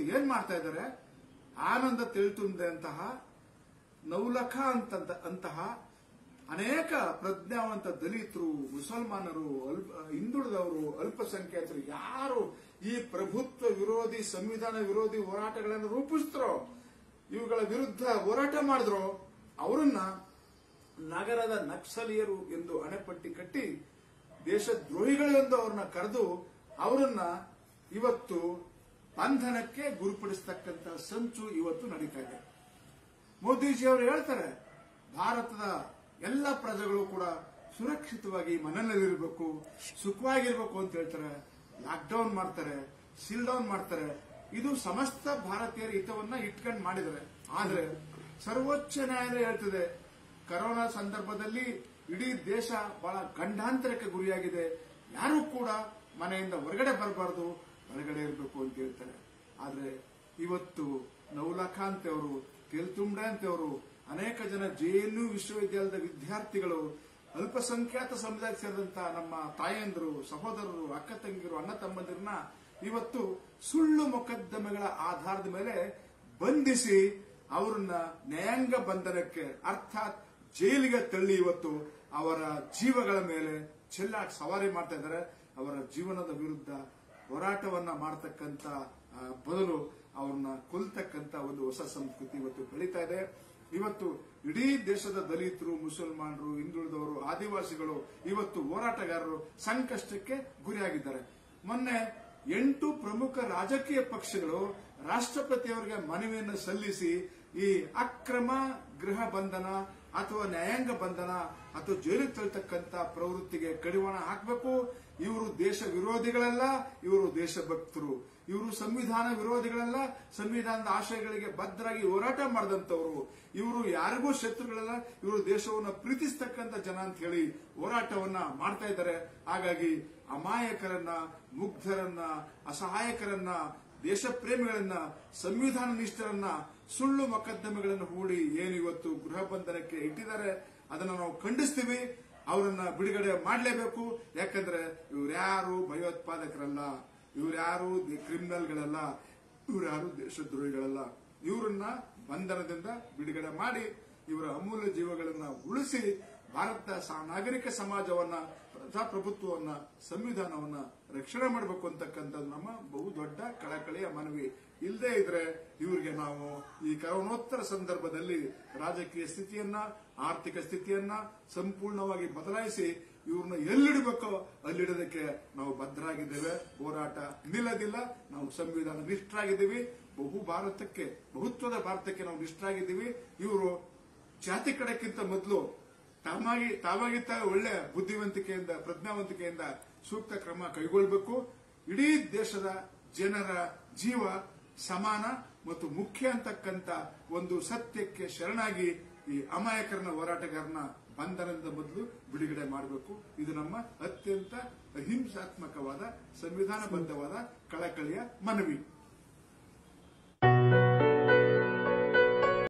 ಇವತ್ತು ಏನ್ ಮಾಡ್ತಾ ಇದ್ದಾರೆ, ಆನಂದ ತಿಳ್ತುಂಬಂತಹ ನವಲಖ ಅಂತಹ ಅನೇಕ ಪ್ರಜ್ಞಾವಂತ ದಲಿತರು, ಮುಸಲ್ಮಾನರು, ಹಿಂದುಳಿದವರು, ಅಲ್ಪಸಂಖ್ಯಾತರು ಯಾರು ಈ ಪ್ರಭುತ್ವ ವಿರೋಧಿ, ಸಂವಿಧಾನ ವಿರೋಧಿ ಹೋರಾಟಗಳನ್ನು ರೂಪಿಸ್ತಾರೋ, ಇವುಗಳ ವಿರುದ್ಧ ಹೋರಾಟ ಮಾಡಿದ್ರು, ಅವರನ್ನ ನಗರದ ನಕ್ಸಲೀಯರು ಎಂದು ಅಣೆಪಟ್ಟಿ ಕಟ್ಟಿ ದೇಶದ್ರೋಹಿಗಳು ಎಂದು ಅವ್ರನ್ನ ಕರೆದು ಅವರನ್ನ ಇವತ್ತು ಬಂಧನಕ್ಕೆ ಗುರಿಪಡಿಸತಕ್ಕಂತ ಸಂಚು ಇವತ್ತು ನಡೀತಾ ಇದೆ. ಮೋದಿಜಿ ಅವರು ಹೇಳ್ತಾರೆ, ಭಾರತದ ಎಲ್ಲ ಪ್ರಜೆಗಳು ಕೂಡ ಸುರಕ್ಷಿತವಾಗಿ ಮನೆಯಲ್ಲಿರಬೇಕು, ಸುಖವಾಗಿರ್ಬೇಕು ಅಂತ ಹೇಳ್ತಾರೆ. ಲಾಕ್ಡೌನ್ ಮಾಡ್ತಾರೆ, ಸೀಲ್ ಡೌನ್ ಮಾಡ್ತಾರೆ. ಇದು ಸಮಸ್ತ ಭಾರತೀಯರ ಹಿತವನ್ನ ಇಟ್ಕೊಂಡು ಮಾಡಿದ್ದಾರೆ. ಆದ್ರೆ ಸರ್ವೋಚ್ಚ ನ್ಯಾಯಾಲಯ ಹೇಳ್ತದೆ, ಕರೋನಾ ಸಂದರ್ಭದಲ್ಲಿ ಇಡೀ ದೇಶ ಬಹಳ ಗಂಡಾಂತರಕ್ಕೆ ಗುರಿಯಾಗಿದೆ, ಯಾರೂ ಕೂಡ ಮನೆಯಿಂದ ಹೊರಗಡೆ ಬರಬಾರದು, ಹೊರಗಡೆ ಇರಬೇಕು ಅಂತ ಹೇಳ್ತಾರೆ. ಆದ್ರೆ ಇವತ್ತು ನವಲಖಾಂತ್ ಅವರು, ತೇಲ್ತುಂಬಡೆ ಅಂತವರು, ಅನೇಕ ಜನ ಜೆಎನ್ಯು ವಿಶ್ವವಿದ್ಯಾಲಯದ ವಿದ್ಯಾರ್ಥಿಗಳು, ಅಲ್ಪಸಂಖ್ಯಾತ ಸಮುದಾಯಕ್ಕೆ ಸೇರಿದಂತಹ ನಮ್ಮ ತಾಯಂದಿರು, ಸಹೋದರರು, ಅಕ್ಕ ತಂಗಿರು, ಅಣ್ಣ ತಮ್ಮಂದಿರನ್ನ ಇವತ್ತು ಸುಳ್ಳು ಮೊಕದ್ದಮೆಗಳ ಆಧಾರದ ಮೇಲೆ ಬಂಧಿಸಿ ಅವರನ್ನ ನ್ಯಾಯಾಂಗ ಬಂಧನಕ್ಕೆ ಅರ್ಥಾತ್ ಜೈಲಿಗೆ ತಳ್ಳಿ ಇವತ್ತು ಅವರ ಜೀವಗಳ ಮೇಲೆ ಚೆಲ್ಲಾಟ ಸವಾರಿ ಮಾಡ್ತಾ ಇದ್ದಾರೆ. ಅವರ ಜೀವನದ ವಿರುದ್ಧ ಹೋರಾಟವನ್ನ ಮಾಡತಕ್ಕಂತ ಬದಲು ಅವ್ರನ್ನ ಕೊಲ್ತಕ್ಕಂತ ಒಂದು ಹೊಸ ಸಂಸ್ಕೃತಿ ಇವತ್ತು ಬೆಳೀತಾ ಇದೆ. ಇವತ್ತು ಇಡೀ ದೇಶದ ದಲಿತರು, ಮುಸಲ್ಮಾನರು, ಹಿಂದುಳಿದವರು, ಆದಿವಾಸಿಗಳು ಇವತ್ತು ಹೋರಾಟಗಾರರು ಸಂಕಷ್ಟಕ್ಕೆ ಗುರಿಯಾಗಿದ್ದಾರೆ. ಮೊನ್ನೆ 8 ಪ್ರಮುಖ ರಾಜಕೀಯ ಪಕ್ಷಗಳು ರಾಷ್ಟ್ರಪತಿಯವರಿಗೆ ಮನವಿಯನ್ನು ಸಲ್ಲಿಸಿ ಈ ಅಕ್ರಮ ಗೃಹ ಬಂಧನ ಅಥವಾ ನ್ಯಾಯಾಂಗ ಬಂಧನ ಅಥವಾ ಜೈಲಿಗೆ ತಳ್ತಕ್ಕಂತ ಪ್ರವೃತ್ತಿಗೆ ಕಡಿವಾಣ ಹಾಕಬೇಕು. ಇವರು ದೇಶ ವಿರೋಧಿಗಳಲ್ಲ, ಇವರು ದೇಶಭಕ್ತರು. ಇವರು ಸಂವಿಧಾನ ವಿರೋಧಿಗಳಲ್ಲ, ಸಂವಿಧಾನದ ಆಶಯಗಳಿಗೆ ಬದ್ಧರಾಗಿ ಹೋರಾಟ ಮಾಡಿದಂತವರು. ಇವರು ಯಾರಿಗೂ ಶತ್ರುಗಳಲ್ಲ, ಇವರು ದೇಶವನ್ನು ಪ್ರೀತಿಸ್ತಕ್ಕಂಥ ಜನ ಅಂತ ಹೇಳಿ ಹೋರಾಟವನ್ನ ಮಾಡ್ತಾ ಇದ್ದಾರೆ. ಹಾಗಾಗಿ ಅಮಾಯಕರನ್ನ, ಮುಗ್ಧರನ್ನ, ಅಸಹಾಯಕರನ್ನ, ದೇಶ ಪ್ರೇಮಿಗಳನ್ನ, ಸಂವಿಧಾನ ನಿಷ್ಠರನ್ನ ಸುಳ್ಳು ಮೊಕದ್ದಮೆಗಳನ್ನು ಹೂಡಿ ಏನು ಇವತ್ತು ಗೃಹ ಬಂಧನಕ್ಕೆ ಇಟ್ಟಿದ್ದಾರೆ, ಅದನ್ನು ನಾವು ಖಂಡಿಸ್ತೀವಿ. ಅವರನ್ನ ಬಿಡುಗಡೆ ಮಾಡಲೇಬೇಕು. ಯಾಕಂದ್ರೆ ಇವ್ರ್ಯಾರು ಭಯೋತ್ಪಾದಕರಲ್ಲ, ಇವ್ರ್ಯಾರು ಕ್ರಿಮಿನಲ್ಗಳಲ್ಲ, ಇವ್ರ್ಯಾರು ದೇಶದ್ರೋಹಿಗಳಲ್ಲ. ಇವರನ್ನ ಬಂಧನದಿಂದ ಬಿಡುಗಡೆ ಮಾಡಿ ಇವರ ಅಮೂಲ್ಯ ಜೀವಗಳನ್ನ ಉಳಿಸಿ ಭಾರತ ನಾಗರಿಕ ಸಮಾಜವನ್ನ, ಪ್ರಜಾಪ್ರಭುತ್ವವನ್ನ, ಸಂವಿಧಾನವನ್ನ ರಕ್ಷಣೆ ಮಾಡಬೇಕು ಅಂತಕ್ಕಂಥದ್ದು ನಮ್ಮ ಬಹುದೊಡ್ಡ ಕಳಕಳಿಯ ಮನವಿ. ಇಲ್ಲದೆ ಇದ್ರೆ ಇವರಿಗೆ ನಾವು ಈ ಕರೋನೋತ್ತರ ಸಂದರ್ಭದಲ್ಲಿ ರಾಜಕೀಯ ಸ್ಥಿತಿಯನ್ನ, ಆರ್ಥಿಕ ಸ್ಥಿತಿಯನ್ನ ಸಂಪೂರ್ಣವಾಗಿ ಬದಲಾಯಿಸಿ ಇವ್ರನ್ನ ಎಲ್ಲಿಡಬೇಕೋ ಅಲ್ಲಿಡೋದಕ್ಕೆ ನಾವು ಬದ್ಧರಾಗಿದ್ದೇವೆ. ಹೋರಾಟ ನಿಲ್ಲದಿಲ್ಲ. ನಾವು ಸಂವಿಧಾನ ನಿಷ್ಠರಾಗಿದ್ದೀವಿ. ಬಹುತ್ವದ ಭಾರತಕ್ಕೆ ನಾವು ನಿಷ್ಠರಾಗಿದ್ದೀವಿ. ಇವರು ಜಾತಿ ಕಡೆಕ್ಕಿಂತ ಮೊದಲು ತಾವಾಗಿ ಒಳ್ಳೆ ಬುದ್ಧಿವಂತಿಕೆಯಿಂದ, ಪ್ರಜ್ಞಾವಂತಿಕೆಯಿಂದ ಸೂಕ್ತ ಕ್ರಮ ಕೈಗೊಳ್ಳಬೇಕು. ಇಡೀ ದೇಶದ ಜನರ ಜೀವ ಸಮಾನ ಮತ್ತು ಮುಖ್ಯ ಅಂತಕ್ಕಂಥ ಒಂದು ಸತ್ಯಕ್ಕೆ ಶರಣಾಗಿ ಈ ಅಮಾಯಕರನ್ನ, ಹೋರಾಟಗಾರನ ಬಂಧನದ ಮೊದಲು ಬಿಡುಗಡೆ ಮಾಡಬೇಕು. ಇದು ನಮ್ಮ ಅತ್ಯಂತ ಅಹಿಂಸಾತ್ಮಕವಾದ, ಸಂವಿಧಾನಬದ್ಧವಾದ ಕಳಕಳಿಯ ಮನವಿ.